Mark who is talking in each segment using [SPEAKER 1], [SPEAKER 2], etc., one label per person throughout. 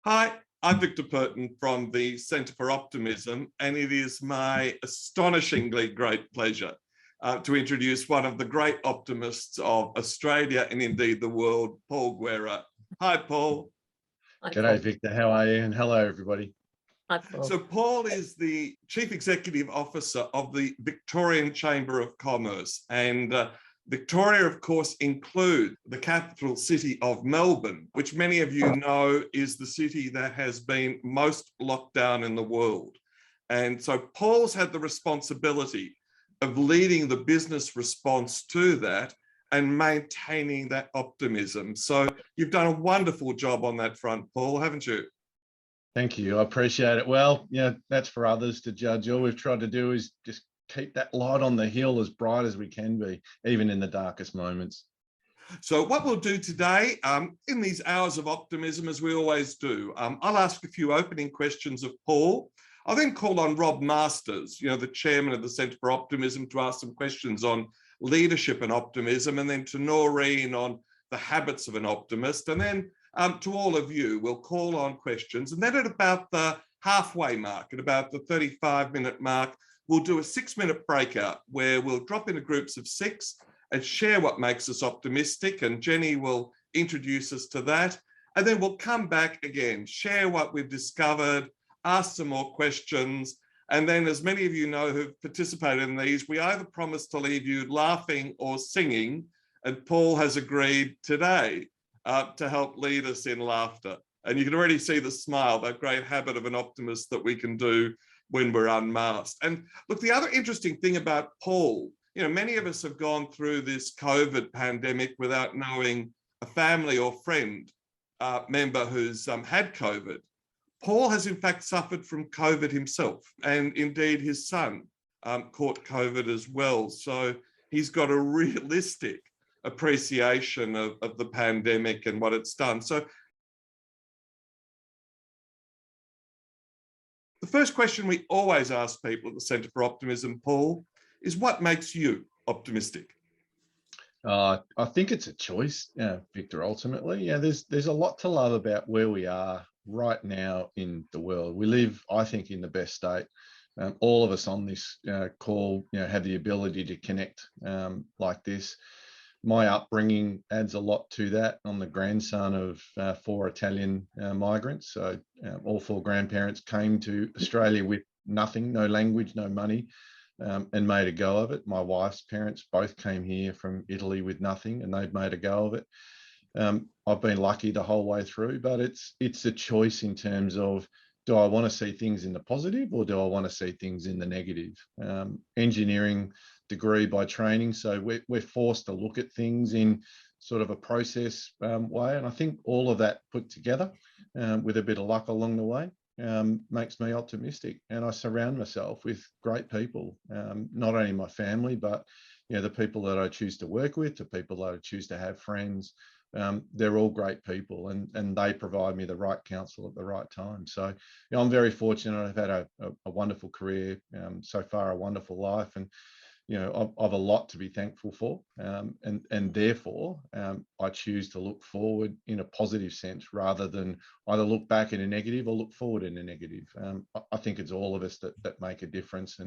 [SPEAKER 1] Hi, I'm Victor Perton from the Centre for Optimism, and it is my astonishingly great pleasure to introduce one of the great optimists of Australia and indeed the world, Paul Guerra. Hi, Paul.
[SPEAKER 2] Hi,
[SPEAKER 3] G'day,
[SPEAKER 2] Paul.
[SPEAKER 3] Victor. How are you? And hello, everybody.
[SPEAKER 2] Hi, Paul.
[SPEAKER 1] So Paul is the Chief Executive Officer of the Victorian Chamber of Commerce, and Victoria, of course, includes the capital city of Melbourne, which many of you know is the city that has been most locked down in the world. And so Paul's had the responsibility of leading the business response to that and maintaining that optimism. So you've done a wonderful job on that front, Paul, haven't you?
[SPEAKER 3] Thank you. I appreciate it. Well, yeah, that's for others to judge. All we've tried to do is just keep that light on the hill as bright as we can be, even in the darkest moments.
[SPEAKER 1] So what we'll do today, in these hours of optimism, as we always do, I'll ask a few opening questions of Paul. I'll then call on Rob Masters, the chairman of the Centre for Optimism, to ask some questions on leadership and optimism, and then to Noreen on the habits of an optimist. And then to all of you, we'll call on questions. And then at about the halfway mark, at about the 35-minute mark, we'll do a 6-minute breakout where we'll drop into groups of 6 and share what makes us optimistic. And Jenny will introduce us to that. And then we'll come back again, share what we've discovered, ask some more questions. And then, as many of you know who've participated in these, we either promise to leave you laughing or singing. And Paul has agreed today to help lead us in laughter. And you can already see the smile, that great habit of an optimist that we can do when we're unmasked. And look, the other interesting thing about Paul, many of us have gone through this COVID pandemic without knowing a family or friend member who's had COVID. Paul has in fact suffered from COVID himself, and indeed his son caught COVID as well. So he's got a realistic appreciation of the pandemic and what it's done. So the first question we always ask people at the Centre for Optimism, Paul, is what makes you optimistic?
[SPEAKER 3] I think it's a choice, Victor, ultimately. There's a lot to love about where we are right now in the world. We live, I think, in the best state. All of us on this call have the ability to connect like this. My upbringing adds a lot to that. I'm the grandson of 4 Italian migrants. So all 4 grandparents came to Australia with nothing, no language, no money, and made a go of it. My wife's parents both came here from Italy with nothing, and they've made a go of it. I've been lucky the whole way through, but it's a choice in terms of, do I want to see things in the positive or do I want to see things in the negative? Engineering degree by training, so we're forced to look at things in sort of a process way, and I think all of that put together with a bit of luck along the way makes me optimistic. And I surround myself with great people, not only my family, but the people that I choose to work with, the people that I choose to have friends. They're all great people, and they provide me the right counsel at the right time. So I'm very fortunate. I've had a wonderful career so far, a wonderful life, and I've a lot to be thankful for, and therefore I choose to look forward in a positive sense rather than either look back in a negative or look forward in a negative. I think it's all of us that make a difference,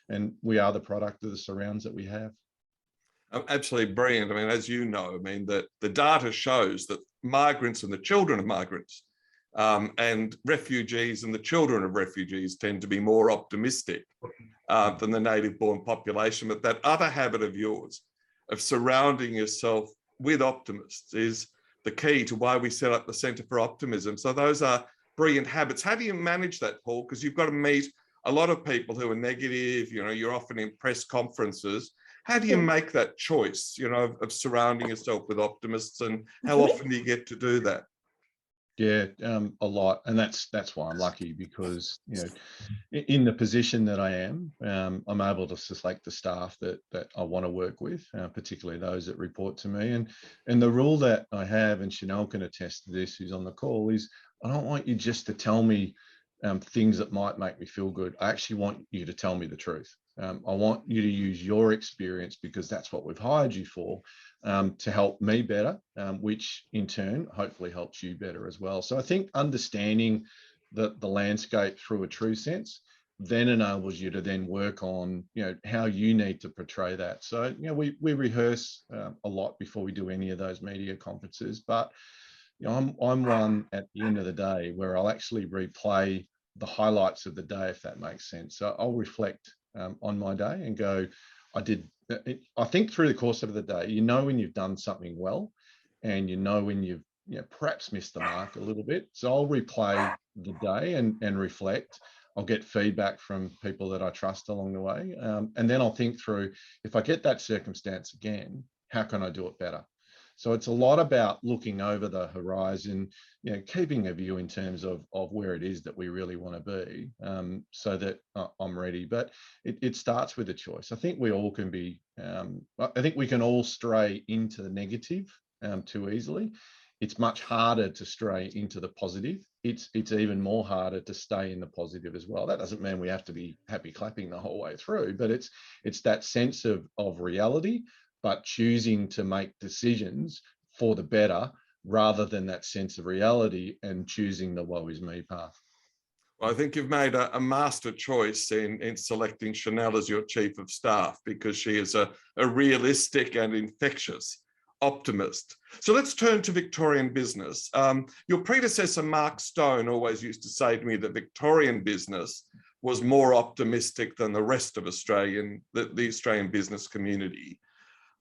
[SPEAKER 3] and we are the product of the surrounds that we have.
[SPEAKER 1] Absolutely brilliant. I mean, as you know, that the data shows that migrants and the children of migrants and refugees and the children of refugees tend to be more optimistic than the native-born population. But that other habit of yours, of surrounding yourself with optimists, is the key to why we set up the Centre for Optimism. So those are brilliant habits. How do you manage that, Paul? Because you've got to meet a lot of people who are negative. You're often in press conferences. How do you make that choice, of surrounding yourself with optimists, and how often do you get to do that?
[SPEAKER 3] Yeah, a lot, and that's why I'm lucky, because in the position that I am, I'm able to select the staff that I want to work with, particularly those that report to me. And the rule that I have, and Chanel can attest to this, who's on the call, is I don't want you just to tell me things that might make me feel good. I actually want you to tell me the truth. I want you to use your experience because that's what we've hired you for, to help me better, which in turn hopefully helps you better as well. So I think understanding the landscape through a true sense then enables you to then work on, how you need to portray that. So, we rehearse a lot before we do any of those media conferences, but I'm one at the end of the day where I'll actually replay the highlights of the day, if that makes sense. So I'll reflect on my day and go, I think through the course of the day, when you've done something well, and when you've perhaps missed the mark a little bit. So I'll replay the day and reflect. I'll get feedback from people that I trust along the way. And then I'll think through, if I get that circumstance again, how can I do it better? So it's a lot about looking over the horizon, keeping a view in terms of where it is that we really want to be, so that I'm ready. But it starts with a choice. I think we all can be, I think we can all stray into the negative too easily. It's much harder to stray into the positive. It's even more harder to stay in the positive as well. That doesn't mean we have to be happy clapping the whole way through, but it's that sense of reality, but choosing to make decisions for the better rather than that sense of reality and choosing the woe is me path.
[SPEAKER 1] Well, I think you've made a master choice in selecting Chanel as your chief of staff, because she is a realistic and infectious optimist. So let's turn to Victorian business. Your predecessor, Mark Stone, always used to say to me that Victorian business was more optimistic than the rest of the Australian business community.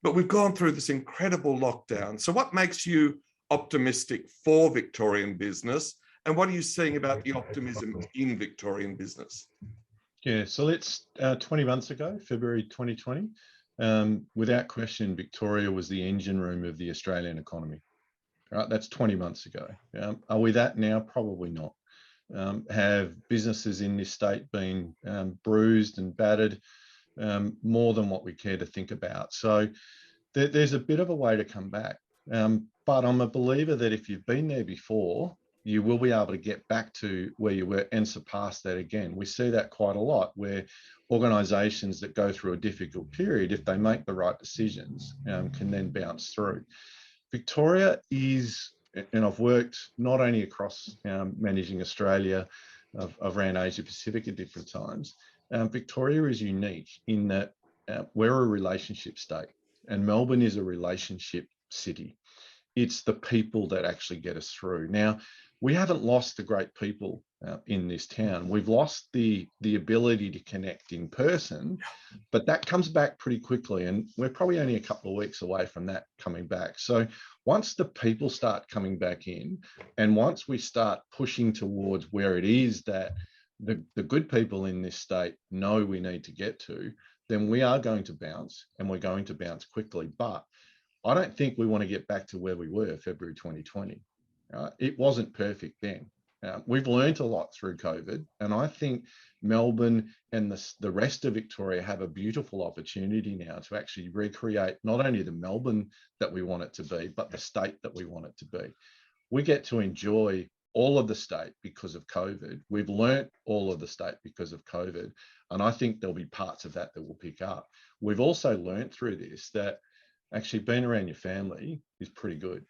[SPEAKER 1] But we've gone through this incredible lockdown. So what makes you optimistic for Victorian business? And what are you seeing about the optimism in Victorian business?
[SPEAKER 3] Yeah, so let's 20 months ago, February 2020, without question, Victoria was the engine room of the Australian economy. Right, that's 20 months ago. Are we that now? Probably not. Have businesses in this state been bruised and battered? More than what we care to think about. So there's a bit of a way to come back. But I'm a believer that if you've been there before, you will be able to get back to where you were and surpass that again. We see that quite a lot, where organisations that go through a difficult period, if they make the right decisions, can then bounce through. Victoria is, and I've worked not only across managing Australia, I've ran Asia Pacific at different times. Victoria is unique in that we're a relationship state, and Melbourne is a relationship city. It's the people that actually get us through. Now, we haven't lost the great people in this town. We've lost the ability to connect in person, but that comes back pretty quickly, and we're probably only a couple of weeks away from that coming back. So once the people start coming back in, and once we start pushing towards where it is that the good people in this state know we need to get to, then we are going to bounce, and we're going to bounce quickly. But I don't think we want to get back to where we were February 2020. It wasn't perfect then. We've learned a lot through COVID, and I think Melbourne and the rest of Victoria have a beautiful opportunity now to actually recreate not only the Melbourne that we want it to be, but the state that we want it to be. We get to enjoy all of the state because of COVID. We've learnt all of the state because of COVID, and I think there'll be parts of that will pick up. We've also learnt through this that actually being around your family is pretty good.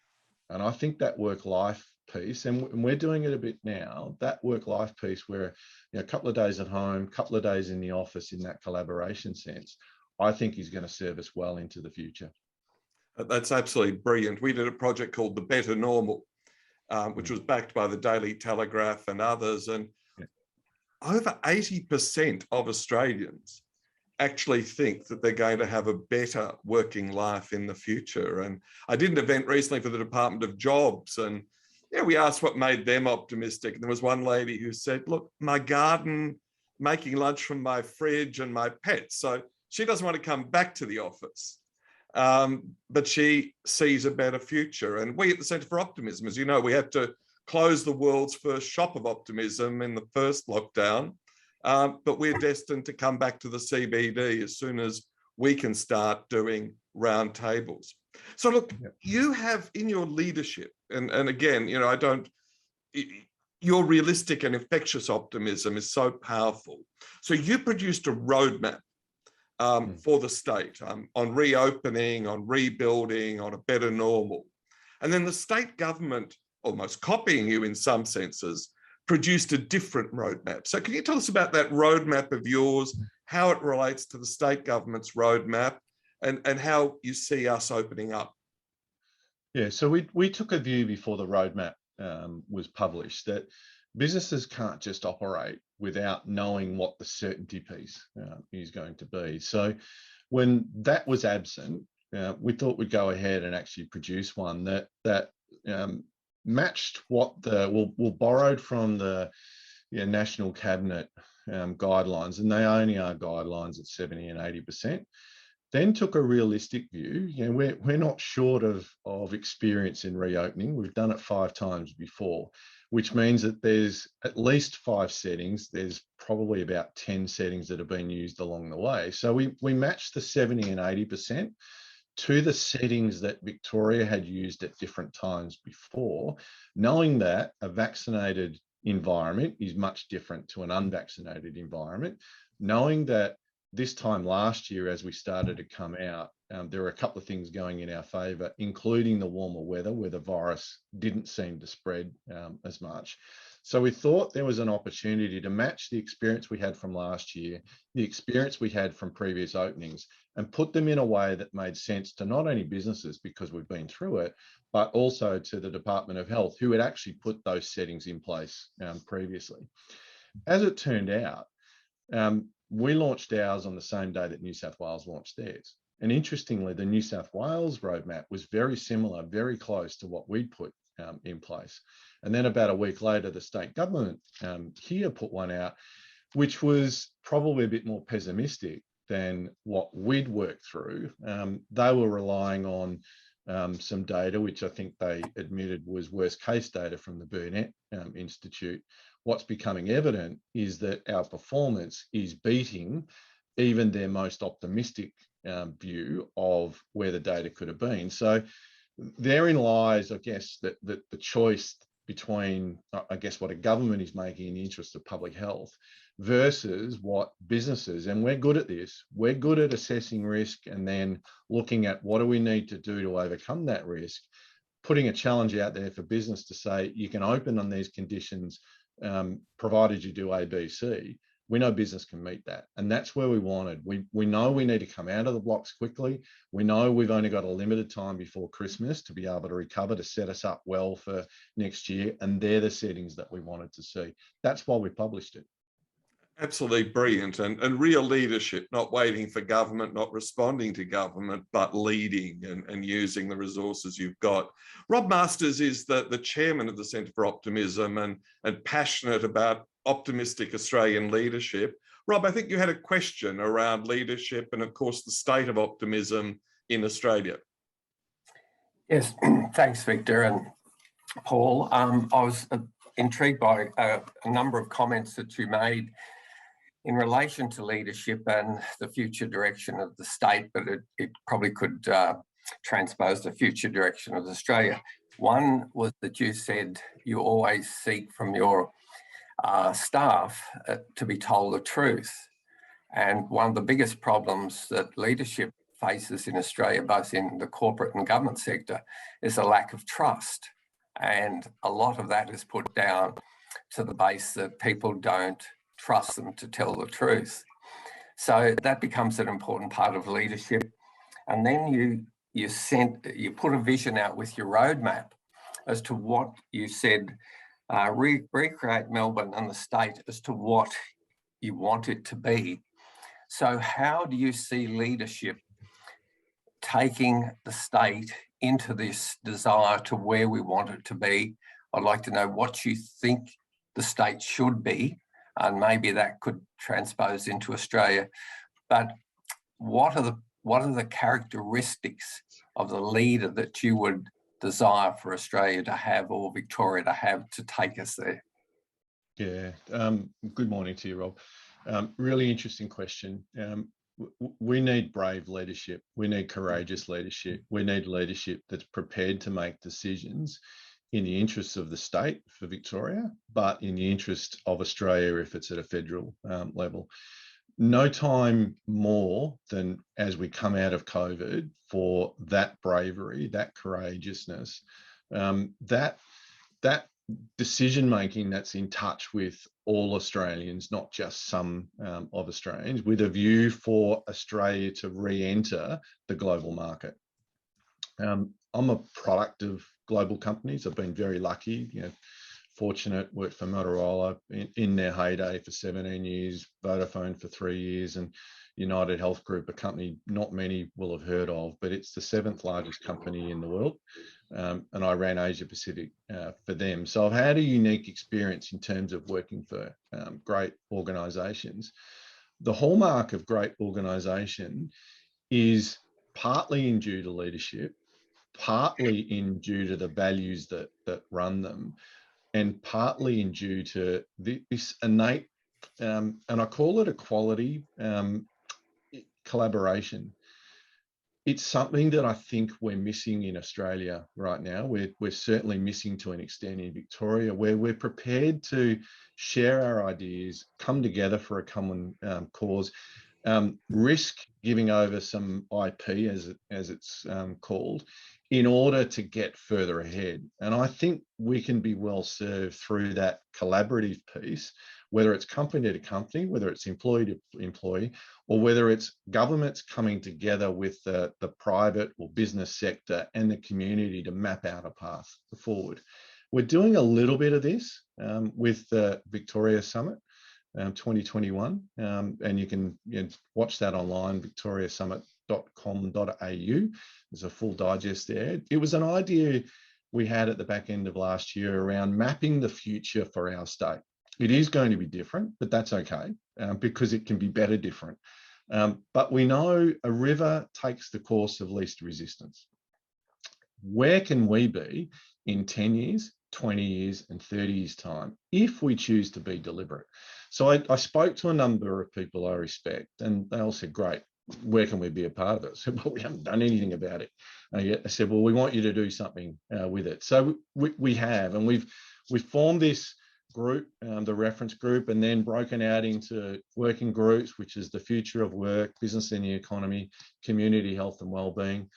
[SPEAKER 3] And I think that work-life piece, and we're doing it a bit now, that work-life piece where a couple of days at home, a couple of days in the office in that collaboration sense, I think is going to serve us well into the future.
[SPEAKER 1] That's absolutely brilliant. We did a project called The Better Normal, which was backed by the Daily Telegraph and others. And over 80% of Australians actually think that they're going to have a better working life in the future. And I did an event recently for the Department of Jobs, and we asked what made them optimistic. And there was one lady who said, look, my garden, making lunch from my fridge, and my pets. So she doesn't want to come back to the office, but she sees a better future. And we at the Centre for Optimism, as you know, we had to close the world's first shop of optimism in the first lockdown. But we're destined to come back to the CBD as soon as we can start doing roundtables. So look, you have in your leadership, and again, your realistic and infectious optimism is so powerful. So you produced a roadmap for the state, on reopening, on rebuilding, on a better normal. And then the state government, almost copying you in some senses, produced a different roadmap. So can you tell us about that roadmap of yours, how it relates to the state government's roadmap, and how you see us opening up?
[SPEAKER 3] Yeah, so we took a view before the roadmap was published that businesses can't just operate without knowing what the certainty piece is going to be. So when that was absent, we thought we'd go ahead and actually produce one that matched what borrowed from the National Cabinet guidelines, and they only are guidelines at 70 and 80%. Then took a realistic view. We're not short of experience in reopening. We've done it 5 times before, which means that there's at least 5 settings. There's probably about 10 settings that have been used along the way. So we matched the 70 and 80% to the settings that Victoria had used at different times before, knowing that a vaccinated environment is much different to an unvaccinated environment, knowing that this time last year, as we started to come out, there were a couple of things going in our favour, including the warmer weather, where the virus didn't seem to spread as much. So we thought there was an opportunity to match the experience we had from last year, the experience we had from previous openings, and put them in a way that made sense to not only businesses, because we've been through it, but also to the Department of Health, who had actually put those settings in place previously. As it turned out, we launched ours on the same day that New South Wales launched theirs. And interestingly, the New South Wales roadmap was very similar, very close to what we'd put in place. And then about a week later, the state government here put one out, which was probably a bit more pessimistic than what we'd worked through. They were relying on some data, which I think they admitted was worst case data from the Burnett Institute. What's becoming evident is that our performance is beating even their most optimistic view of where the data could have been. So therein lies, I guess, that the choice between, I guess, what a government is making in the interest of public health versus what businesses, and we're good at this, we're good at assessing risk and then looking at what do we need to do to overcome that risk, putting a challenge out there for business to say, you can open on these conditions, provided you do A, B, C. We know business can meet that. And that's where we wanted. We know we need to come out of the blocks quickly. We know we've only got a limited time before Christmas to be able to recover, to set us up well for next year. And they're the settings that we wanted to see. That's why we published it.
[SPEAKER 1] Absolutely brilliant, and real leadership, not waiting for government, not responding to government, but leading and using the resources you've got. Rob Masters is the chairman of the Centre for Optimism and passionate about optimistic Australian leadership. Rob, I think you had a question around leadership and, of course, the state of optimism in Australia.
[SPEAKER 2] Yes, thanks, Victor and Paul. I was intrigued by a number of comments that you made in relation to leadership and the future direction of the state, but it probably could transpose the future direction of Australia. One was that you said you always seek from your staff to be told the truth. And one of the biggest problems that leadership faces in Australia, both in the corporate and government sector, is a lack of trust. And a lot of that is put down to the base that people don't trust them to tell the truth. So that becomes an important part of leadership. And then you put a vision out with your roadmap as to what you said, recreate Melbourne and the state as to what you want it to be. So how do you see leadership taking the state into this desire to where we want it to be? I'd like to know what you think the state should be, and maybe that could transpose into Australia. But what are the characteristics of the leader that you would desire for Australia to have, or Victoria to have, to take us there?
[SPEAKER 3] Yeah, good morning to you, Rob. Really interesting question. We need brave leadership. We need courageous leadership. We need leadership that's prepared to make decisions in the interests of the state for Victoria, but in the interest of Australia if it's at a federal level. no time more than as we come out of COVID for that bravery, that courageousness, that decision making that's in touch with all Australians, not just some of Australians, with a view for Australia to re-enter the global market. I'm a product of global companies. I've been very lucky, fortunate, worked for Motorola in their heyday for 17 years, Vodafone for 3 years, and United Health Group, a company not many will have heard of, but it's the 7th largest company in the world. And I ran Asia Pacific for them. So I've had a unique experience in terms of working for great organisations. The hallmark of great organisation is partly in due to leadership, partly in due to the values that run them, and partly in due to this innate, and I call it a quality, collaboration. It's something that I think we're missing in Australia right now. We're certainly missing to an extent in Victoria, where we're prepared to share our ideas, come together for a common cause, risk giving over some IP, as it's called, in order to get further ahead. And I think we can be well served through that collaborative piece, whether it's company to company, whether it's employee to employee, or whether it's governments coming together with the private or business sector and the community to map out a path forward. We're doing a little bit of this with the Victoria Summit 2021, and you can watch that online, victoriasummit.com.au. There's a full digest there. It was an idea we had at the back end of last year around mapping the future for our state. It is going to be different, but that's okay, because it can be better different. But we know a river takes the course of least resistance. Where can we be in 10 years, 20 years and 30 years time if we choose to be deliberate? So I spoke to a number of people I respect, and they all said, great, where can we be a part of it? I said, well, we haven't done anything about it. I said, well, we want you to do something with it. So we have, and we've formed this group, the reference group, and then broken out into working groups, which is the future of work, business in the economy, community health and wellbeing.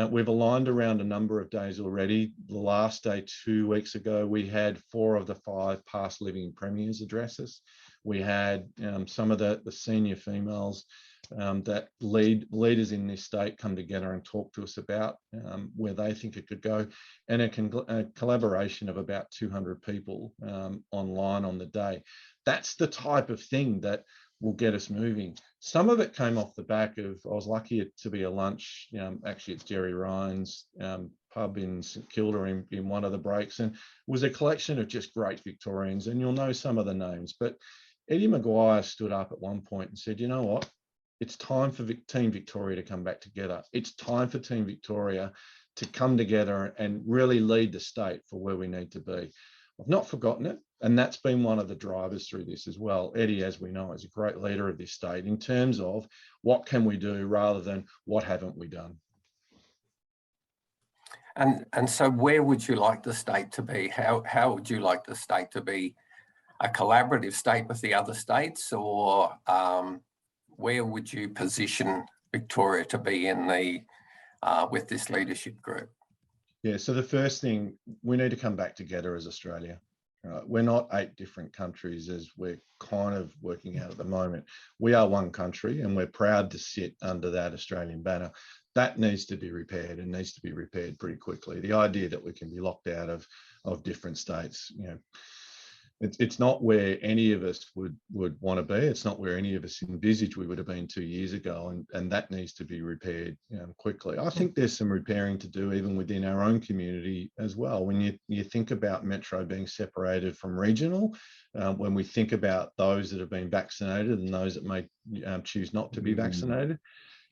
[SPEAKER 3] We've aligned around a number of days already. The last day, 2 weeks ago, we had 4 of the 5 past living premiers address us. We had some of the senior females that leaders in this state come together and talk to us about where they think it could go, and a collaboration of about 200 people online on the day. That's the type of thing that will get us moving. Some of it came off the back of, I was lucky to be a lunch, actually at Jerry Ryan's pub in St Kilda in one of the breaks, and it was a collection of just great Victorians, and you'll know some of the names. But Eddie Maguire stood up at one point and said, you know what? It's time for Team Victoria to come back together. It's time for Team Victoria to come together and really lead the state for where we need to be. I've not forgotten it, and that's been one of the drivers through this as well. Eddie, as we know, is a great leader of this state in terms of what can we do rather than what haven't we done.
[SPEAKER 2] And so where would you like the state to be? How would you like the state to be? A collaborative state with the other states, or where would you position Victoria to be in the with this leadership group?
[SPEAKER 3] Yeah, so the first thing, we need to come back together as Australia. We're not 8 different countries as we're kind of working out at the moment. We are one country, and we're proud to sit under that Australian banner. That needs to be repaired, and needs to be repaired pretty quickly. The idea that we can be locked out of different states, it's not where any of us would want to be. It's not where any of us envisaged we would have been 2 years ago, and that needs to be repaired quickly. I think there's some repairing to do even within our own community as well. When you think about Metro being separated from regional, when we think about those that have been vaccinated and those that may choose not to be vaccinated,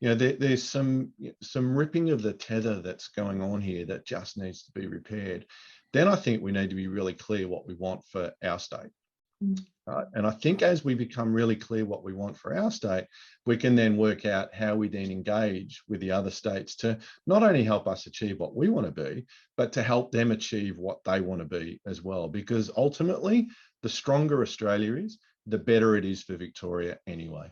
[SPEAKER 3] there's some ripping of the tether that's going on here that just needs to be repaired. Then I think we need to be really clear what we want for our state. And I think as we become really clear what we want for our state, we can then work out how we then engage with the other states to not only help us achieve what we want to be, but to help them achieve what they want to be as well. Because ultimately, the stronger Australia is, the better it is for Victoria anyway.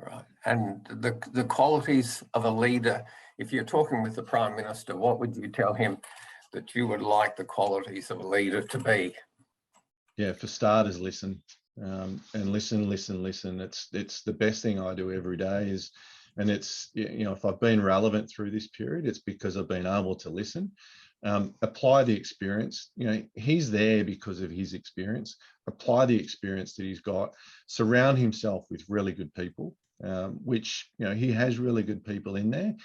[SPEAKER 2] Right. And the qualities of a leader, if you're talking with the Prime Minister, what would you tell him that you would like the qualities of a leader to be?
[SPEAKER 3] Yeah, for starters, listen. And listen. It's the best thing I do every day is, and it's, you know, if I've been relevant through this period, it's because I've been able to listen, apply the experience. You know, he's there because of his experience. Apply the experience that he's got. Surround himself with really good people, which, you know, he has really good people in there.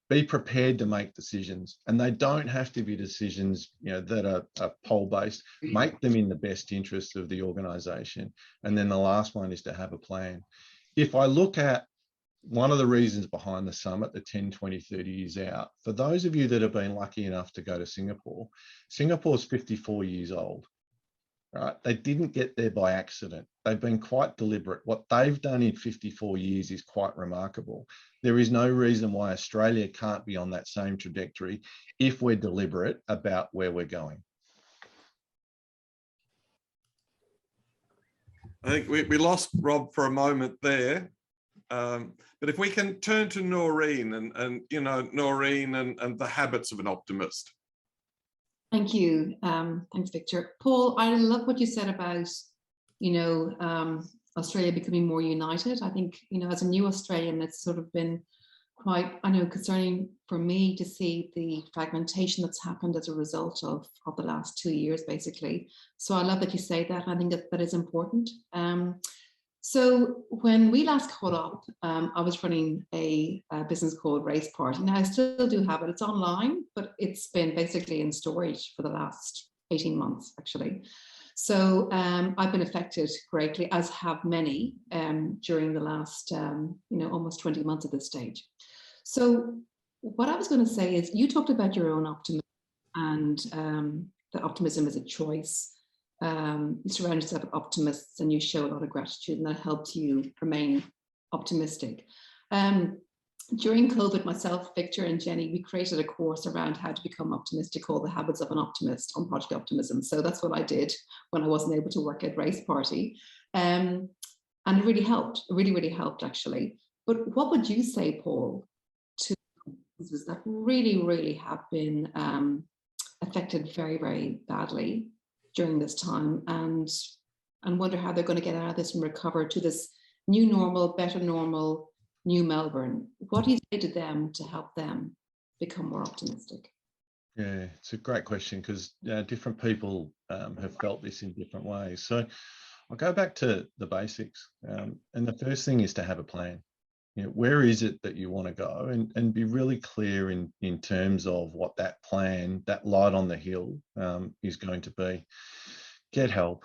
[SPEAKER 3] Be prepared to make decisions, and they don't have to be decisions, you know, that are poll based. Make them in the best interest of the organization. And then the last one is to have a plan. If I look at one of the reasons behind the summit, the 10, 20, 30 years out, for those of you that have been lucky enough to go to Singapore, Singapore's 54 years old. Right? They didn't get there by accident. They've been quite deliberate. What they've done in 54 years is quite remarkable. There is no reason why Australia can't be on that same trajectory if we're deliberate about where we're going.
[SPEAKER 1] I think we lost Rob for a moment there. But if we can turn to Noreen and you know, Noreen and the habits of an optimist.
[SPEAKER 4] Thank you. Thanks, Victor. Paul, I love what you said about, you know, Australia becoming more united. I think, you know, as a new Australian, it's sort of been quite, I know, concerning for me to see the fragmentation that's happened as a result of the last 2 years, basically. So I love that you say that. I think that is important. So when we last caught up, I was running a business called Race Party. Now I still do have it. It's online, but it's been basically in storage for the last 18 months, actually. So I've been affected greatly, as have many, during the last, you know, almost 20 months at this stage. So what I was going to say is, you talked about your own optimism and that optimism is a choice. You surround yourself with optimists and you show a lot of gratitude, and that helps you remain optimistic. During COVID, myself, Victor and Jenny, we created a course around how to become optimistic called The Habits of an Optimist on Project Optimism. So that's what I did when I wasn't able to work at Race Party. And it really helped. It really, really helped, actually. But what would you say, Paul, to businesses that really, really have been affected very, very badly during this time, and wonder how they're going to get out of this and recover to this new normal, better normal, new Melbourne? What do you say to them to help them become more optimistic?
[SPEAKER 3] Yeah, it's a great question, because different people have felt this in different ways. So I'll go back to the basics. And the first thing is to have a plan. You know, where is it that you want to go, and be really clear in terms of what that plan, that light on the hill, is going to be. Get help,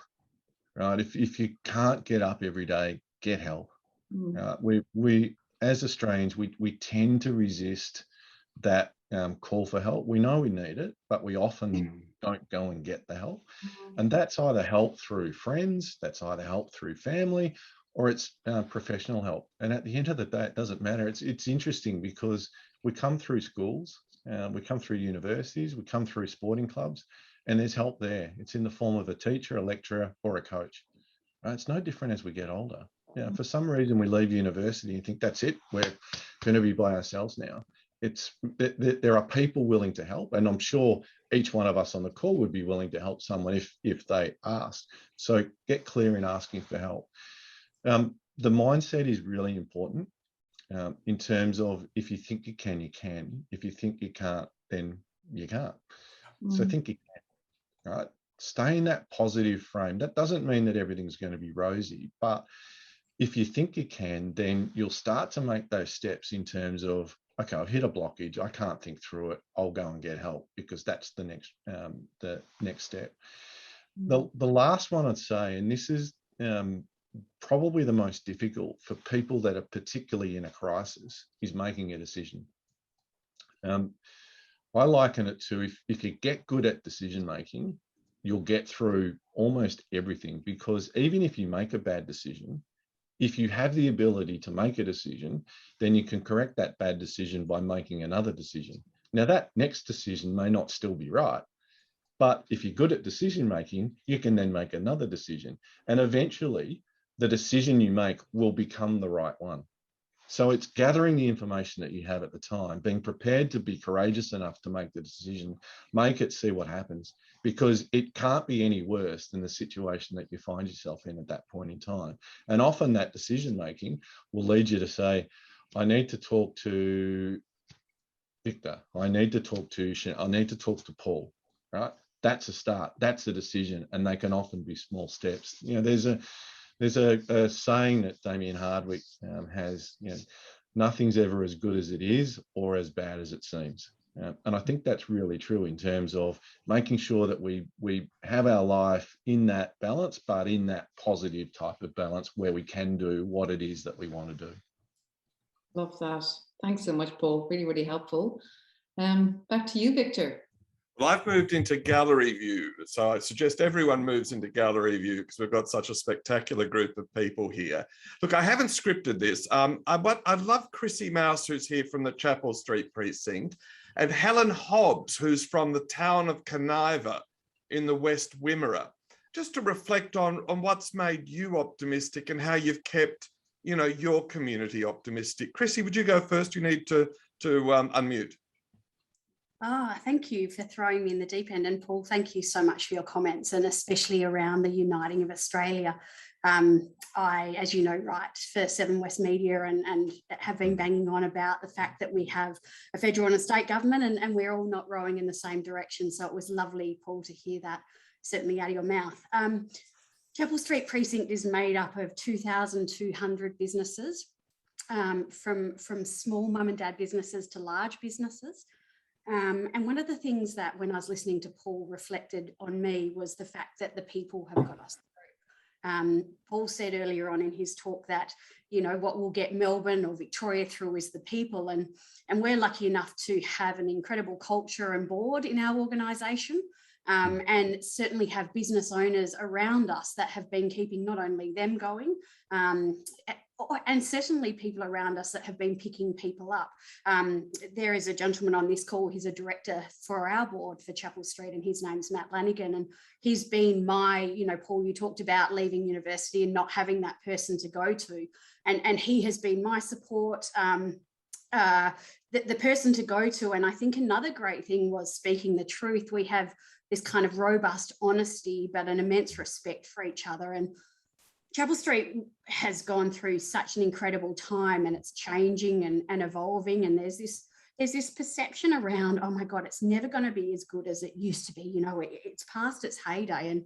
[SPEAKER 3] right? If you can't get up every day, get help. We as Australians, we tend to resist that call for help. We know we need it, but we often don't go and get the help. And that's either help through friends, that's either help through family, or it's professional help. And at the end of the day, it doesn't matter. It's interesting, because we come through schools, we come through universities, we come through sporting clubs, and there's help there. It's in the form of a teacher, a lecturer, or a coach. It's no different as we get older. For some reason, we leave university and think that's it. We're going to be by ourselves now. There are people willing to help, and I'm sure each one of us on the call would be willing to help someone if they asked. So get clear in asking for help. The mindset is really important, in terms of, if you think you can, you can. If you think you can't, then you can't. So think you can, right? Stay in that positive frame. That doesn't mean that everything's going to be rosy, but if you think you can, then you'll start to make those steps in terms of, okay, I've hit a blockage, I can't think through it, I'll go and get help, because that's the next step. The last one I'd say, and this is probably the most difficult for people that are particularly in a crisis, is making a decision. I liken it to, if you get good at decision making, you'll get through almost everything, because even if you make a bad decision, if you have the ability to make a decision, then you can correct that bad decision by making another decision. Now, that next decision may not still be right, but if you're good at decision making, you can then make another decision. And eventually, the decision you make will become the right one. So it's gathering the information that you have at the time, being prepared to be courageous enough to make the decision, make it, see what happens, because it can't be any worse than the situation that you find yourself in at that point in time. And often that decision making will lead you to say, I need to talk to Victor, I need to talk to Paul, right? That's a start, that's a decision, and they can often be small steps. You know, there's a saying that Damien Hardwick has, you know, nothing's ever as good as it is or as bad as it seems. And I think that's really true in terms of making sure that we have our life in that balance, but in that positive type of balance where we can do what it is that we want to do.
[SPEAKER 4] Love that. Thanks so much, Paul. Really, really helpful. Back to you, Victor.
[SPEAKER 1] Well, I've moved into gallery view, so I suggest everyone moves into gallery view because we've got such a spectacular group of people here. Look, I haven't scripted this. I'd love Chrissy Mouse, who's here from the Chapel Street precinct, and Helen Hobbs, who's from the town of Caniva in the West Wimmera, just to reflect on what's made you optimistic and how you've kept, you know, your community optimistic. Chrissy, would you go first? You need to unmute.
[SPEAKER 5] Thank you for throwing me in the deep end. And Paul, thank you so much for your comments, and especially around the uniting of Australia. I, as you know, write for Seven West Media and have been banging on about the fact that we have a federal and a state government and we're all not rowing in the same direction. So it was lovely, Paul, to hear that certainly out of your mouth. Chapel Street Precinct is made up of 2,200 businesses, from small mum and dad businesses to large businesses. And one of the things that when I was listening to Paul reflected on me was the fact that the people have got us through. Paul said earlier on in his talk that, you know, what will get Melbourne or Victoria through is the people. And we're lucky enough to have an incredible culture and board in our organisation. And certainly have business owners around us that have been keeping not only them going, and certainly people around us that have been picking people up. There is a gentleman on this call, he's a director for our board for Chapel Street, and his name's Matt Lanigan. And he's been my, you know, Paul, you talked about leaving university and not having that person to go to. And he has been my support, the person to go to. And I think another great thing was speaking the truth. We have this kind of robust honesty, but an immense respect for each other. And Chapel Street has gone through such an incredible time, and it's changing and evolving. And there's this perception around, oh my God, it's never going to be as good as it used to be. You know, it's past its heyday.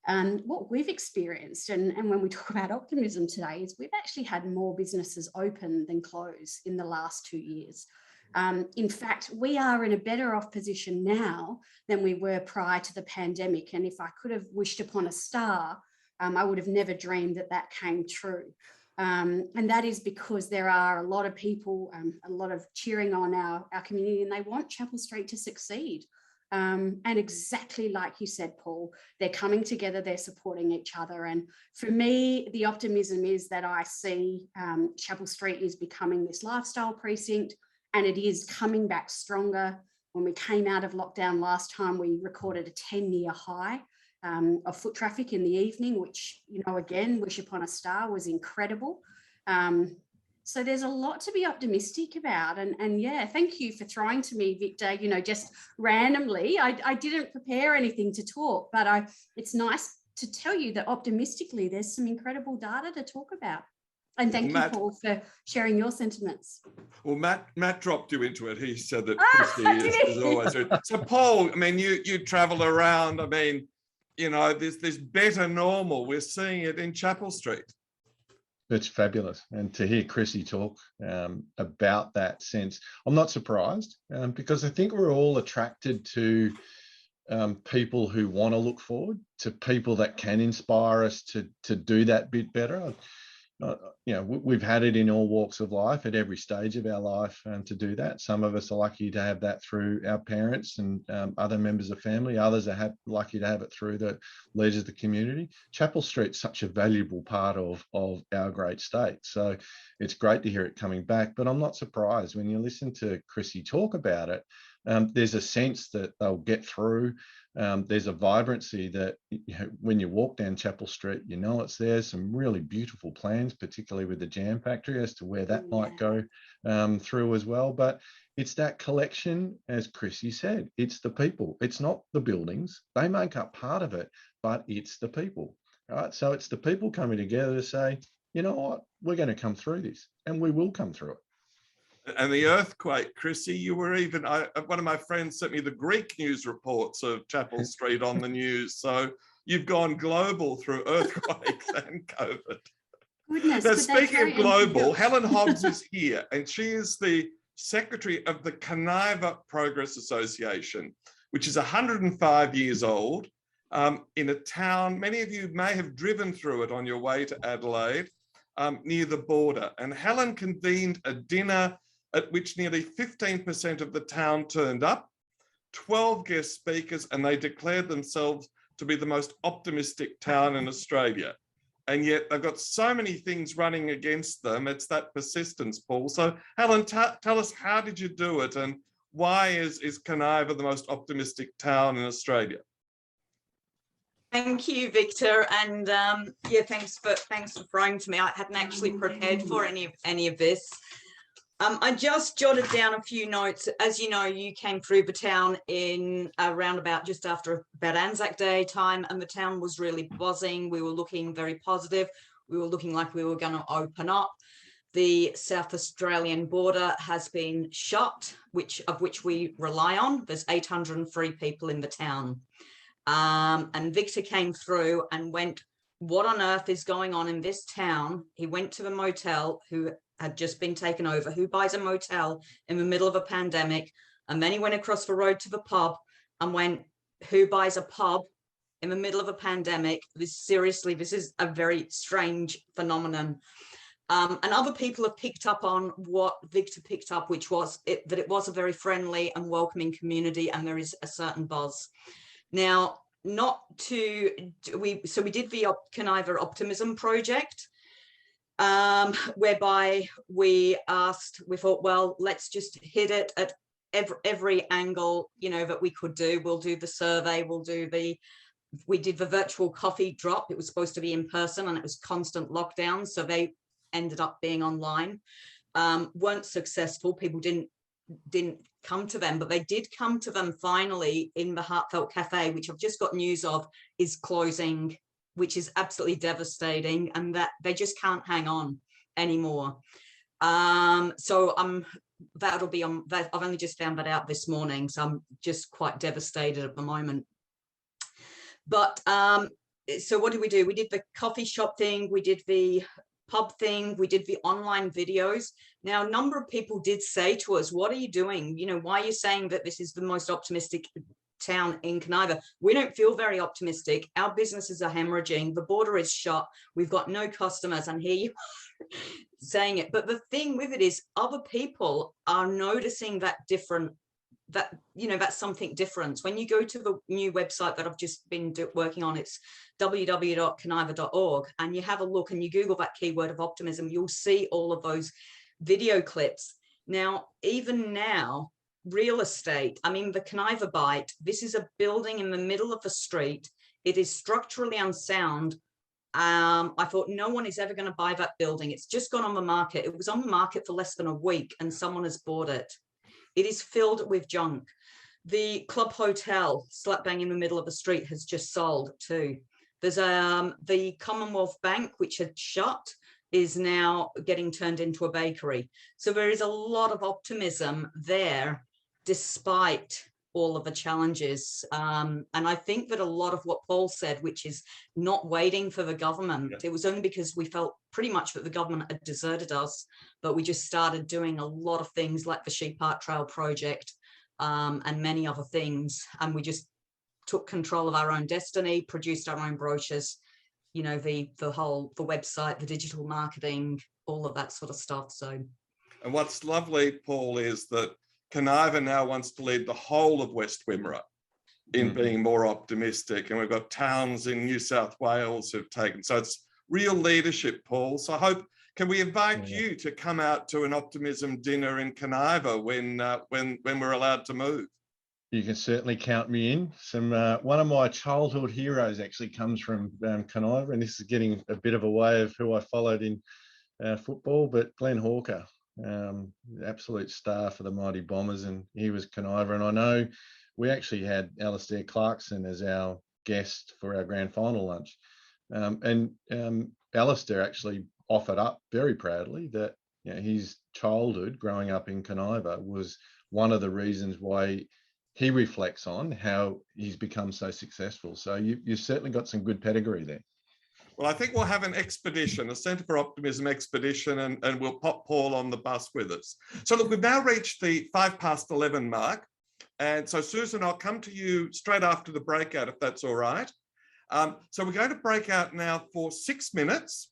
[SPEAKER 5] And what we've experienced, and when we talk about optimism today, is we've actually had more businesses open than close in the last 2 years. In fact, we are in a better off position now than we were prior to the pandemic. And if I could have wished upon a star, I would have never dreamed that came true. And that is because there are a lot of people, a lot of cheering on our community, and they want Chapel Street to succeed. And exactly like you said, Paul, they're coming together, they're supporting each other. And for me, the optimism is that I see Chapel Street is becoming this lifestyle precinct, and it is coming back stronger. When we came out of lockdown last time, we recorded a 10-year high of foot traffic in the evening, which, you know, again, wish upon a star, was incredible. So there's a lot to be optimistic about. And yeah, thank you for throwing to me, Victor, you know, just randomly. I didn't prepare anything to talk, but it's nice to tell you that optimistically, there's some incredible data to talk about. And thank you, Paul, for sharing your sentiments.
[SPEAKER 1] Well, Matt dropped you into it. He said that Christy is always good. So, Paul, I mean, you travel around. I mean, you know, there's this better normal. We're seeing it in Chapel Street.
[SPEAKER 3] It's fabulous. And to hear Chrissy talk about that sense, I'm not surprised because I think we're all attracted to people who want to look forward, to people that can inspire us to do that bit better. You know, we've had it in all walks of life at every stage of our life to do that. Some of us are lucky to have that through our parents and other members of family. Others are lucky to have it through the leaders of the community. Chapel Street's such a valuable part of our great state. So it's great to hear it coming back, but I'm not surprised when you listen to Chrissy talk about it. There's a sense that they'll get through. There's a vibrancy that, you know, when you walk down Chapel Street, you know it's there. Some really beautiful plans, particularly with the jam factory, as to where that might go through as well. But it's that collection, as Chrissy said, it's the people. It's not the buildings. They make up part of it, but it's the people, right? So it's the people coming together to say, you know what, we're going to come through this, and we will come through it.
[SPEAKER 1] And the earthquake, Chrissy, you were even, one of my friends sent me the Greek news reports of Chapel Street on the news. So you've gone global through earthquakes and COVID.
[SPEAKER 5] Goodness,
[SPEAKER 1] Now, speaking of global, Helen Hobbs is here, and she is the secretary of the Conniva Progress Association, which is 105 years old, in a town, many of you may have driven through it on your way to Adelaide, near the border. And Helen convened a dinner at which nearly 15% of the town turned up, 12 guest speakers, and they declared themselves to be the most optimistic town in Australia. And yet they've got so many things running against them. It's that persistence, Paul. So Helen, tell us, how did you do it, and why is Conniva the most optimistic town in Australia?
[SPEAKER 6] Thank you, Victor, and yeah, thanks for throwing to me. I hadn't actually prepared for any of this. I just jotted down a few notes. As you know, you came through the town in around about just after about Anzac Day time, and the town was really buzzing. We were looking very positive. We were looking like we were going to open up. The South Australian border has been shut, of which we rely on. There's 803 people in the town. And Victor came through and went, what on earth is going on in this town? He went to the motel, who had just been taken over. Who buys a motel in the middle of a pandemic? And then he went across the road to the pub and went, who buys a pub in the middle of a pandemic? This is a very strange phenomenon. And other people have picked up on what Victor picked up, which was that it was a very friendly and welcoming community, and there is a certain buzz. Now, we did the Conniva Optimism project, whereby we thought, well, let's just hit it at every angle, you know, that we could do. We'll do the survey, we did the virtual coffee drop. It was supposed to be in person, and it was constant lockdown, so they ended up being online. Weren't successful. People didn't come to them, but they did come to them finally in the Heartfelt Cafe, which I've just got news of is closing, which is absolutely devastating, and that they just can't hang on anymore. So that'll be on that. I've only just found that out this morning, so I'm just quite devastated at the moment. But so what did we do? We did the coffee shop thing, we did the pub thing, we did the online videos. Now, a number of people did say to us, what are you doing? You know, why are you saying that this is the most optimistic town in Conniva? We don't feel very optimistic. Our businesses are hemorrhaging. The border is shut. We've got no customers. And here you are saying it. But the thing with it is other people are noticing that that's something different. When you go to the new website that I've just been working on, it's www.conniva.org, and you have a look and you Google that keyword of optimism, you'll see all of those video clips. Now, even now, real estate, I mean, the Conniva Bite, this is a building in the middle of the street. It is structurally unsound. I thought no one is ever going to buy that building. It's just gone on the market. It was on the market for less than a week and someone has bought it. It is filled with junk. The Club Hotel, slap bang in the middle of the street, has just sold too. There's the Commonwealth Bank, which had shut, is now getting turned into a bakery. So there is a lot of optimism there, despite all of the challenges. And I think that a lot of what Paul said, which is not waiting for the government, it was only because we felt pretty much that the government had deserted us, but we just started doing a lot of things like the Sheep Art Trail project and many other things. And we just took control of our own destiny, produced our own brochures, you know, the website, the digital marketing, all of that sort of stuff. So,
[SPEAKER 1] and what's lovely, Paul, is that Conniva now wants to lead the whole of West Wimmera in being more optimistic. And we've got towns in New South Wales who've taken, so it's real leadership, Paul. So I hope Can we invite you to come out to an Optimism dinner in Conniva when we're allowed to move?
[SPEAKER 3] You can certainly count me in. One of my childhood heroes actually comes from Conniva, and this is getting a bit of a way of who I followed in football, but Glenn Hawker, absolute star for the Mighty Bombers, and he was Conniva. And I know we actually had Alistair Clarkson as our guest for our grand final lunch. Alistair actually offered up very proudly that his childhood growing up in Conniva was one of the reasons why he reflects on how he's become so successful. So you've certainly got some good pedigree there.
[SPEAKER 1] Well, I think we'll have an expedition, a Centre for Optimism expedition, and we'll pop Paul on the bus with us. So look, we've now reached the 11:05 mark. And so Susan, I'll come to you straight after the breakout, if that's all right. So we're going to break out now for 6 minutes,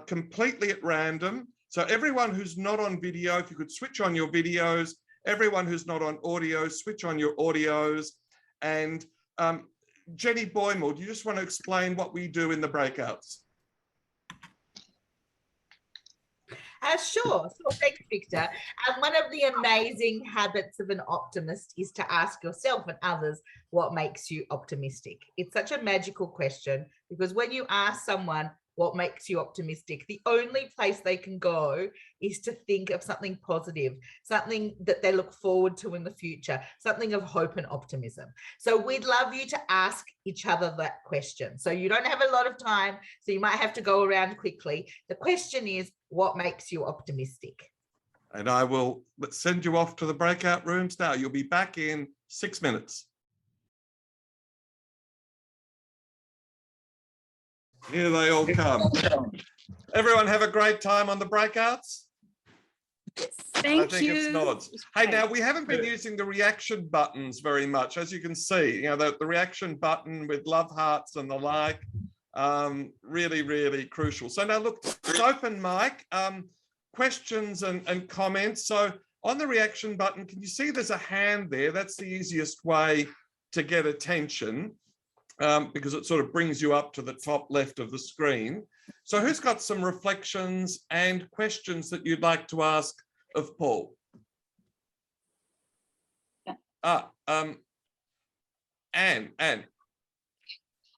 [SPEAKER 1] completely at random. So everyone who's not on video, if you could switch on your videos, everyone who's not on audio, switch on your audios. And Jenny Boymore, do you just want to explain what we do in the breakouts?
[SPEAKER 7] Sure. Thanks, Victor. And one of the amazing habits of an optimist is to ask yourself and others what makes you optimistic. It's such a magical question, because when you ask someone what makes you optimistic, the only place they can go is to think of something positive, something that they look forward to in the future, something of hope and optimism. So we'd love you to ask each other that question. So you don't have a lot of time, so you might have to go around quickly. The question is, what makes you optimistic?
[SPEAKER 1] And I will send you off to the breakout rooms now. You'll be back in 6 minutes. Here they all come. Everyone have a great time on the breakouts?
[SPEAKER 5] Thank you.
[SPEAKER 1] I think it's nods. Hey, now we haven't been using the reaction buttons very much. As you can see, the reaction button with love hearts and the like, really, really crucial. So now look, it's open mic, questions and comments. So on the reaction button, can you see there's a hand there? That's the easiest way to get attention. Because it sort of brings you up to the top left of the screen. So who's got some reflections and questions that you'd like to ask of Paul? Anne.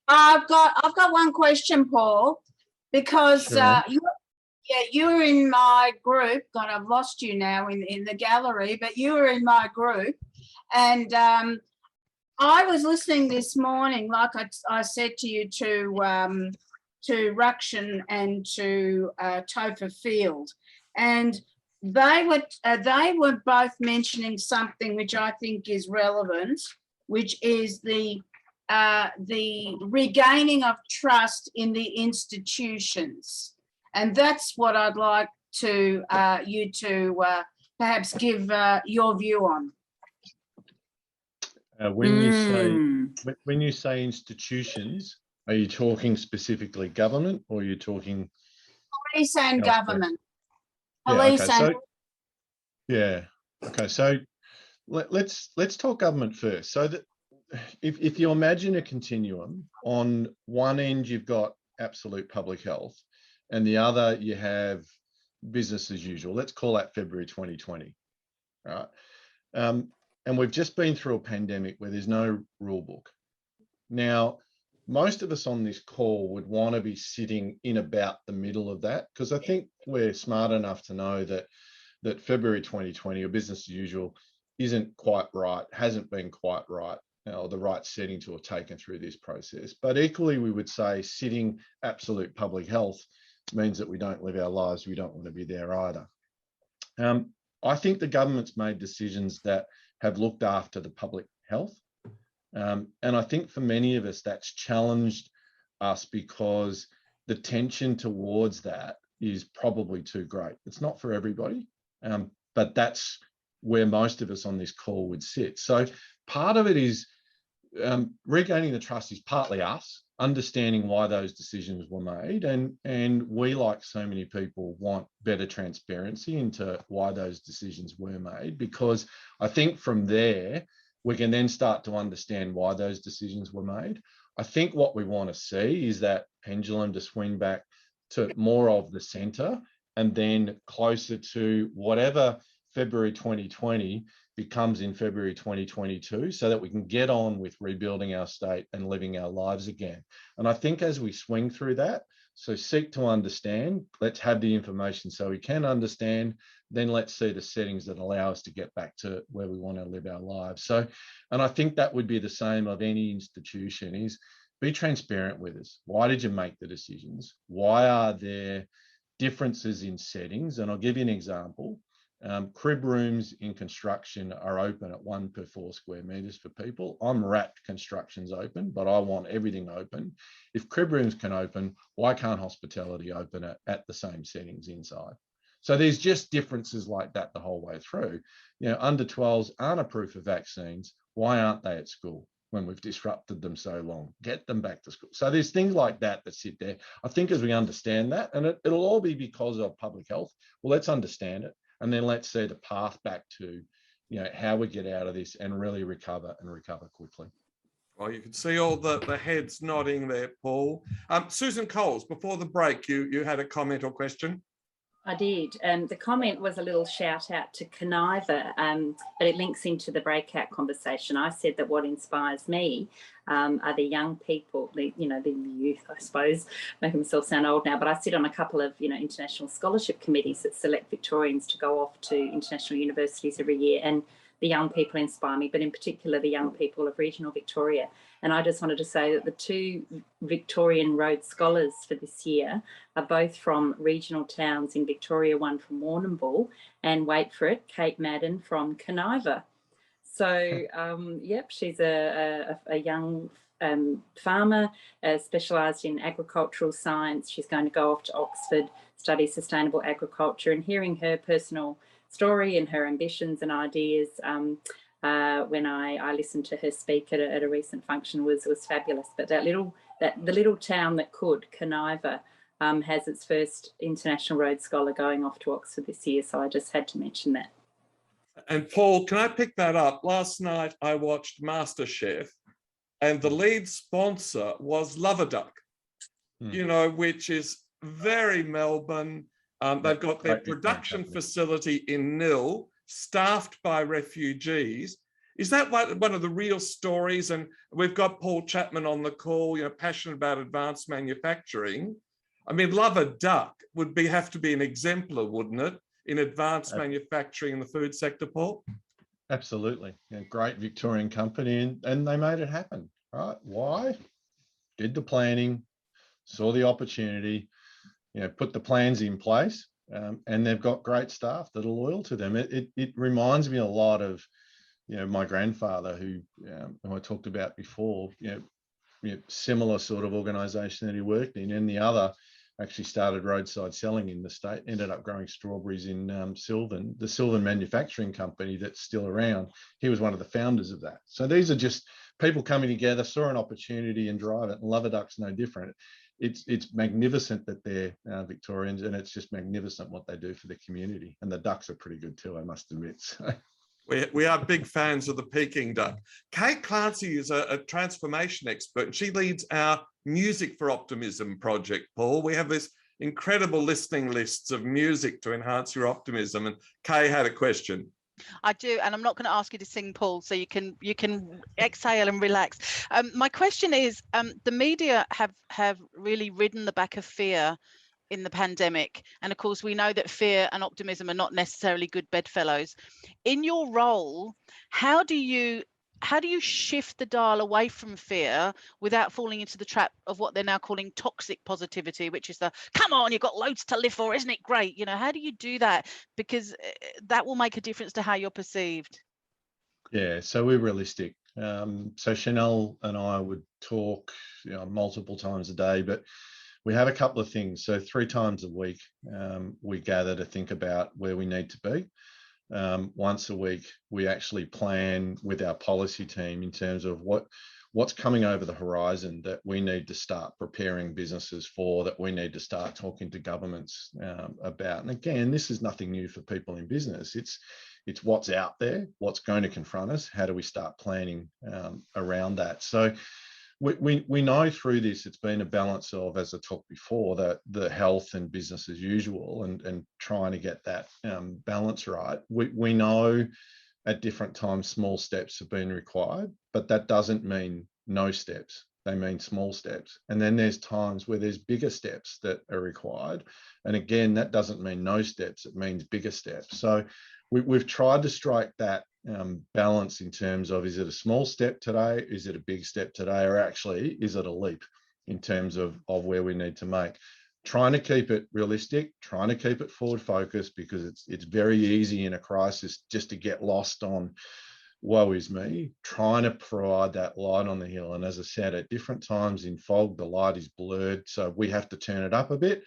[SPEAKER 8] I've got one question, Paul, because
[SPEAKER 3] Sure.
[SPEAKER 8] you were in my group. God, I've lost you now in the gallery, but you were in my group, and I was listening this morning, like I said to you, to Ruction and to Topher Field, and they were both mentioning something which I think is relevant, which is the regaining of trust in the institutions, and that's what I'd like to you to perhaps give your view on.
[SPEAKER 3] When you say institutions, are you talking specifically government, or are you talking
[SPEAKER 8] police and government?
[SPEAKER 3] So let's talk government first. So that if you imagine a continuum, on one end you've got absolute public health, and the other you have business as usual. Let's call that February 2020, right? And we've just been through a pandemic where there's no rule book. Now, most of us on this call would want to be sitting in about the middle of that, because I think we're smart enough to know that February 2020 or business as usual isn't quite right, hasn't been quite right, or the right setting to have taken through this process. But equally, we would say sitting absolute public health means that we don't live our lives. We don't want to be there either. I think the government's made decisions that have looked after the public health. And I think for many of us, that's challenged us because the tension towards that is probably too great. It's not for everybody, but that's where most of us on this call would sit. So part of it is regaining the trust is partly us understanding why those decisions were made, and we, like so many people, want better transparency into why those decisions were made, because I think from there we can then start to understand why those decisions were made. I think what we want to see is that pendulum to swing back to more of the centre and then closer to whatever February 2020 becomes in February 2022, so that we can get on with rebuilding our state and living our lives again. And I think as we swing through that, so seek to understand, let's have the information so we can understand, then let's see the settings that allow us to get back to where we want to live our lives. So, and I think that would be the same of any institution, is be transparent with us. Why did you make the decisions? Why are there differences in settings? And I'll give you an example. Crib rooms in construction are open at 1 per 4 square metres for people. I'm wrapped construction's open, but I want everything open. If crib rooms can open, why can't hospitality open at the same settings inside? So there's just differences like that the whole way through. You know, under 12s aren't approved for vaccines. Why aren't they at school when we've disrupted them so long? Get them back to school. So there's things like that that sit there. I think as we understand that, and it'll all be because of public health, well, let's understand it. And then let's see the path back to, you know, how we get out of this and really recover and recover quickly.
[SPEAKER 1] Well, you can see all the heads nodding there, Paul. Susan Coles, before the break, you had a comment or question?
[SPEAKER 9] I did. The comment was a little shout out to conniver, but it links into the breakout conversation. I said that what inspires me are the young people, the youth, I suppose, making myself sound old now, but I sit on a couple of, international scholarship committees that select Victorians to go off to international universities every year. And the young people inspire me, but in particular the young people of regional Victoria. And I just wanted to say that the 2 Victorian Rhodes Scholars for this year are both from regional towns in Victoria, one from Warrnambool, and wait for it, Kate Madden from Conniver. So, yep, she's a young farmer, specialised in agricultural science. She's going to go off to Oxford, study sustainable agriculture, and hearing her personal story and her ambitions and ideas when I listened to her speak at a recent function was fabulous. But the little town that could, Conniver, has its first International Rhodes Scholar going off to Oxford this year. So I just had to mention that.
[SPEAKER 1] And Paul, can I pick that up? Last night I watched MasterChef, and the lead sponsor was Loverduck, which is very Melbourne. They've got their production facility in Nil, staffed by refugees. Is that one of the real stories? And we've got Paul Chapman on the call, passionate about advanced manufacturing. I mean, Loverduck would have to be an exemplar, wouldn't it, in advanced manufacturing in the food sector, Paul?
[SPEAKER 3] Absolutely. Great Victorian company, and they made it happen, right? Why? Did the planning, saw the opportunity, put the plans in place, and they've got great staff that are loyal to them. It reminds me a lot of, my grandfather, who I talked about before, similar sort of organisation that he worked in, and the other actually started roadside selling in the state, ended up growing strawberries in Sylvan, the Sylvan Manufacturing Company that's still around. He was one of the founders of that. So these are just people coming together, saw an opportunity and drive it, and Loverduck's no different. It's magnificent that they're Victorians, and it's just magnificent what they do for the community. And the ducks are pretty good too, I must admit. So.
[SPEAKER 1] We are big fans of the Peking duck. Kate Clancy is a transformation expert, and she leads our Music for Optimism project, Paul. We have this incredible listening lists of music to enhance your optimism. And Kay had a question.
[SPEAKER 10] I do, and I'm not going to ask you to sing, Paul, so you can exhale and relax. My question is, the media have really ridden the back of fear in the pandemic, and of course we know that fear and optimism are not necessarily good bedfellows. In your role, how do you shift the dial away from fear without falling into the trap of what they're now calling toxic positivity, which is come on, you've got loads to live for, isn't it great? How do you do that? Because that will make a difference to how you're perceived.
[SPEAKER 3] Yeah, so we're realistic. So Chanel and I would talk multiple times a day, but we have a couple of things. So 3 times a week, we gather to think about where we need to be. Once a week, we actually plan with our policy team in terms of what's coming over the horizon that we need to start preparing businesses for, that we need to start talking to governments about. And again, this is nothing new for people in business. It's what's out there, what's going to confront us. How do we start planning around that? So we know through this it's been a balance of, as I talked before, that the health and business as usual, and trying to get that balance right. We know at different times small steps have been required, but that doesn't mean no steps. They mean small steps. And then there's times where there's bigger steps that are required. And again, that doesn't mean no steps, it means bigger steps. So we've tried to strike that balance in terms of, is it a small step today? Is it a big step today? Or actually, is it a leap in terms of where we need to make? Trying to keep it realistic, trying to keep it forward focused, because it's very easy in a crisis just to get lost on woe is me, trying to provide that light on the hill. And as I said, at different times in fog, the light is blurred, so we have to turn it up a bit.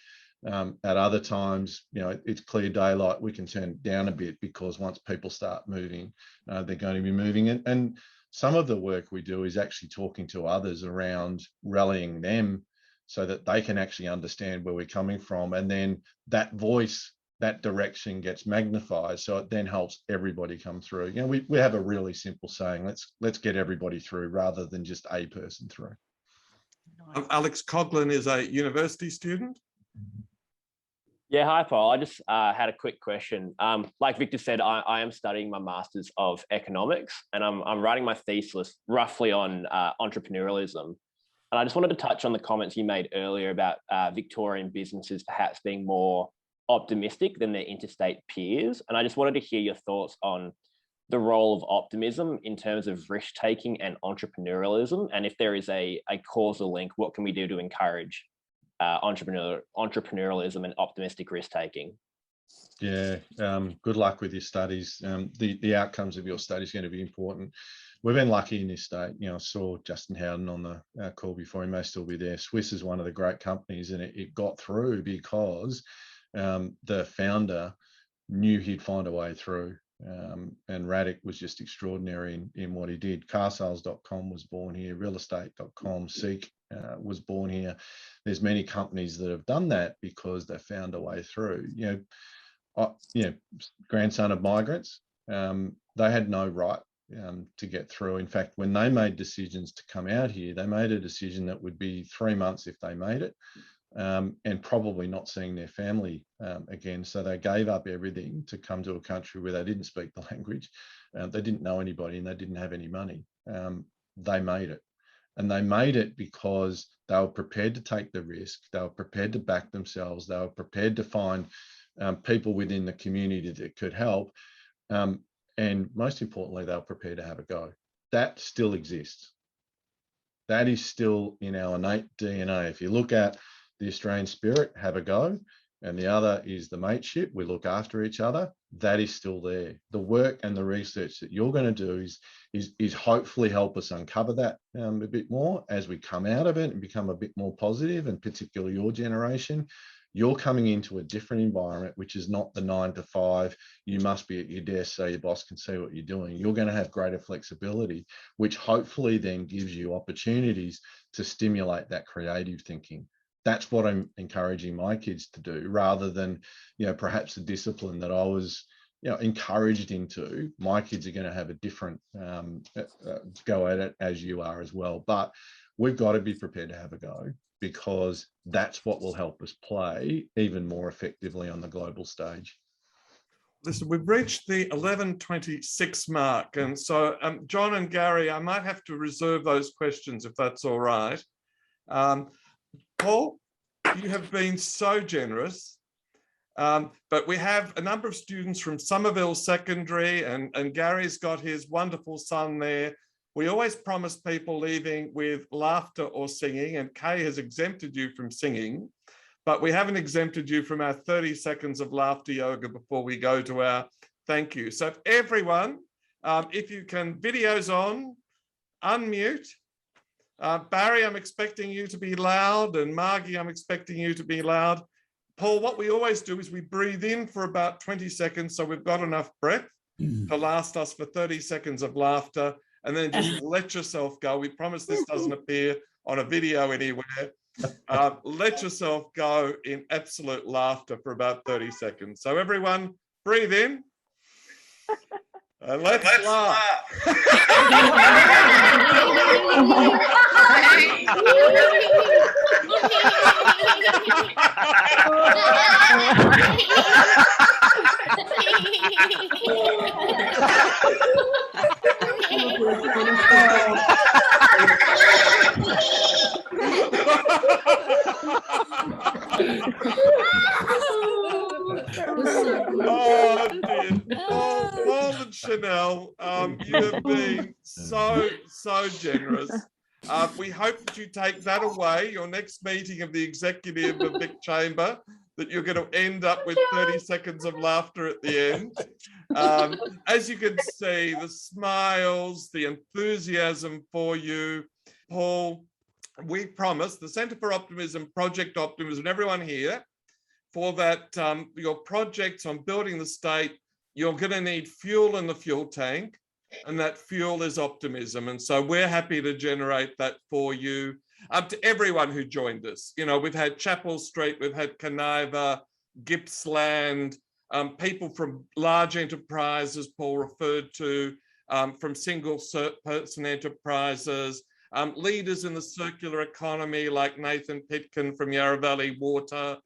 [SPEAKER 3] At other times, it's clear daylight, we can turn it down a bit, because once people start moving, they're going to be moving. And some of the work we do is actually talking to others around rallying them so that they can actually understand where we're coming from. And then that voice, that direction gets magnified, so it then helps everybody come through. We have a really simple saying, let's get everybody through rather than just a person through.
[SPEAKER 1] Alex Coughlin is a university student.
[SPEAKER 11] Yeah, hi Paul. I just had a quick question. Like Victor said, I am studying my Masters of Economics, and I'm writing my thesis roughly on entrepreneurialism. And I just wanted to touch on the comments you made earlier about Victorian businesses perhaps being more optimistic than their interstate peers. And I just wanted to hear your thoughts on the role of optimism in terms of risk-taking and entrepreneurialism. And if there is a causal link, what can we do to encourage entrepreneurialism and optimistic risk-taking?
[SPEAKER 3] Yeah, good luck with your studies. The outcomes of your studies are going to be important. We've been lucky in this state. I saw Justin Howden on the call before, he may still be there. Swiss is one of the great companies, and it got through because the founder knew he'd find a way through, and Radic was just extraordinary in what he did. Carsales.com was born here, realestate.com, Seek was born here. There's many companies that have done that because they found a way through. Grandson of migrants, they had no right to get through. In fact, when they made decisions to come out here, they made a decision that would be 3 months if they made it, and probably not seeing their family again. So they gave up everything to come to a country where they didn't speak the language, they didn't know anybody, and they didn't have any money. They made it. And they made it because they were prepared to take the risk, they were prepared to back themselves, they were prepared to find people within the community that could help. And most importantly, they were prepared to have a go. That still exists. That is still in our innate DNA. If you look at the Australian spirit, have a go, and the other is the mateship, we look after each other, that is still there. The work and the research that you're going to do is hopefully help us uncover that a bit more as we come out of it and become a bit more positive, and particularly your generation. You're coming into a different environment, which is not the 9 to 5. You must be at your desk so your boss can see what you're doing. You're going to have greater flexibility, which hopefully then gives you opportunities to stimulate that creative thinking. That's what I'm encouraging my kids to do, rather than, perhaps the discipline that I was, encouraged into. My kids are going to have a different go at it, as you are as well. But we've got to be prepared to have a go, because that's what will help us play even more effectively on the global stage.
[SPEAKER 1] Listen, we've reached the 11:26 mark, and so John and Gary, I might have to reserve those questions if that's all right. Paul, you have been so generous, but we have a number of students from Somerville Secondary, and Gary's got his wonderful son there. We always promise people leaving with laughter or singing, and Kay has exempted you from singing, but we haven't exempted you from our 30 seconds of laughter yoga before we go to our thank you. So if everyone, if you can, videos on, unmute. Barry, I'm expecting you to be loud, and Margie, I'm expecting you to be loud. Paul, what we always do is we breathe in for about 20 seconds, so we've got enough breath to last us for 30 seconds of laughter, and then just let yourself go. We promise this doesn't appear on a video anywhere. Let yourself go in absolute laughter for about 30 seconds. So everyone, breathe in. Let's laugh. Oh dear. Paul and Chanel, you have been so generous. We hope that you take that away, your next meeting of the executive of Vic Chamber, that you're going to end up with 30 seconds of laughter at the end. As you can see, the smiles, the enthusiasm for you. Paul, we promise, the Centre for Optimism, Project Optimism, and everyone here, for that, your projects on building the state, you're going to need fuel in the fuel tank, and that fuel is optimism. And so we're happy to generate that for you. To everyone who joined us, you know, we've had Chapel Street, we've had Conniva, Gippsland, people from large enterprises Paul referred to, from single person enterprises, leaders in the circular economy like Nathan Pitkin from Yarra Valley Water.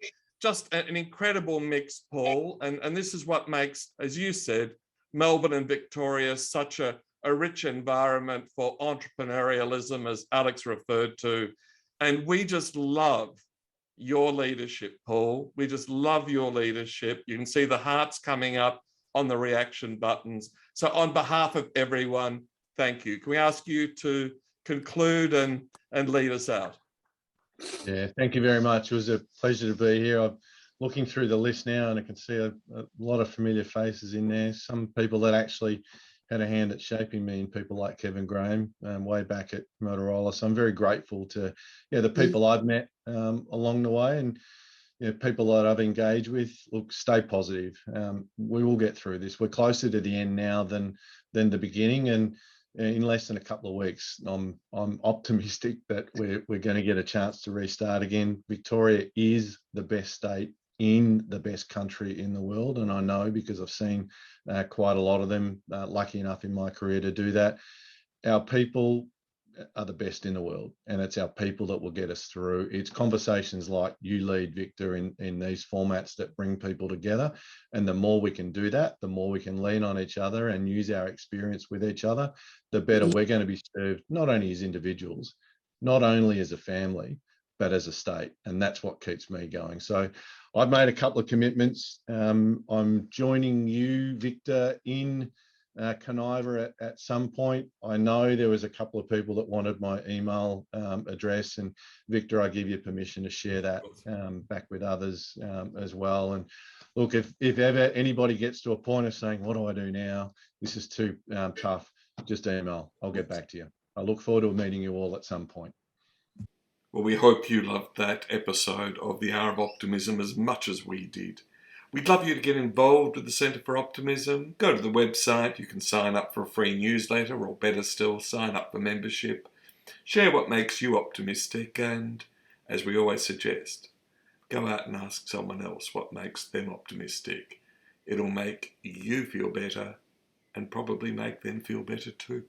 [SPEAKER 1] Just an incredible mix, Paul. And this is what makes, as you said, Melbourne and Victoria such a rich environment for entrepreneurialism, as Alex referred to. And we just love your leadership, Paul. We just love your leadership. You can see the hearts coming up on the reaction buttons. So on behalf of everyone, thank you. Can we ask you to conclude and lead us out?
[SPEAKER 3] Yeah, thank you very much. It was a pleasure to be here. I'm looking through the list now and I can see a lot of familiar faces in there. Some people that actually had a hand at shaping me, and people like Kevin Graham way back at Motorola. So I'm very grateful to the people I've met along the way, and people that I've engaged with. Look, stay positive. We will get through this. We're closer to the end now than the beginning, and in less than a couple of weeks, I'm optimistic that we're going to get a chance to restart again. Victoria is the best state in the best country in the world, and I know because I've seen quite a lot of them, lucky enough in my career to do that. Our people are the best in the world, and it's our people that will get us through. It's conversations like you lead, Victor, in these formats that bring people together, and the more we can do that, the more we can lean on each other and use our experience with each other, the better we're going to be served, not only as individuals, not only as a family, but as a state. And that's what keeps me going. So I've made a couple of commitments. I'm joining you, Victor, in Conniva at some point. I know there was a couple of people that wanted my email address, and Victor, I give you permission to share that back with others as well. And look, if ever anybody gets to a point of saying, what do I do now? This is too tough, just email. I'll get back to you. I look forward to meeting you all at some point.
[SPEAKER 1] Well, we hope you loved that episode of the Hour of Optimism as much as we did. We'd love you to get involved with the Centre for Optimism. Go to the website. You can sign up for a free newsletter, or better still, sign up for membership. Share what makes you optimistic, and, as we always suggest, go out and ask someone else what makes them optimistic. It'll make you feel better and probably make them feel better too.